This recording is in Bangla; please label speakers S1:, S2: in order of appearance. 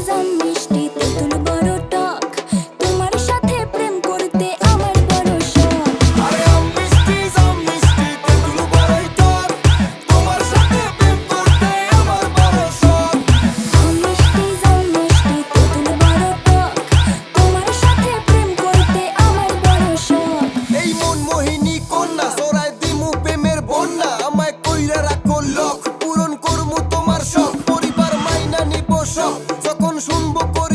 S1: জাম মিষ্টি তেঁতুল বড় টক, তোমার সাথে প্রেম করতে আমার বড় শখ।
S2: আরে আম মিষ্টি জাম মিষ্টি তেঁতুল বড়ই টক, তোমার সাথে প্রেম করতে আমার বড় শখ।
S1: আম মিষ্টি জাম মিষ্টি তেঁতুল বড় টক, তোমার সাথে প্রেম করতে আমার বড় শখ।
S2: এই মন মোহিনী কন্যা সরায় দিমু প্রেমের বন্যা, আমায় কইরা রাখো লক, পূরণ করমু তোমার শখ, পরিবার মাইনা নিব শখ, যখন শুনবো করে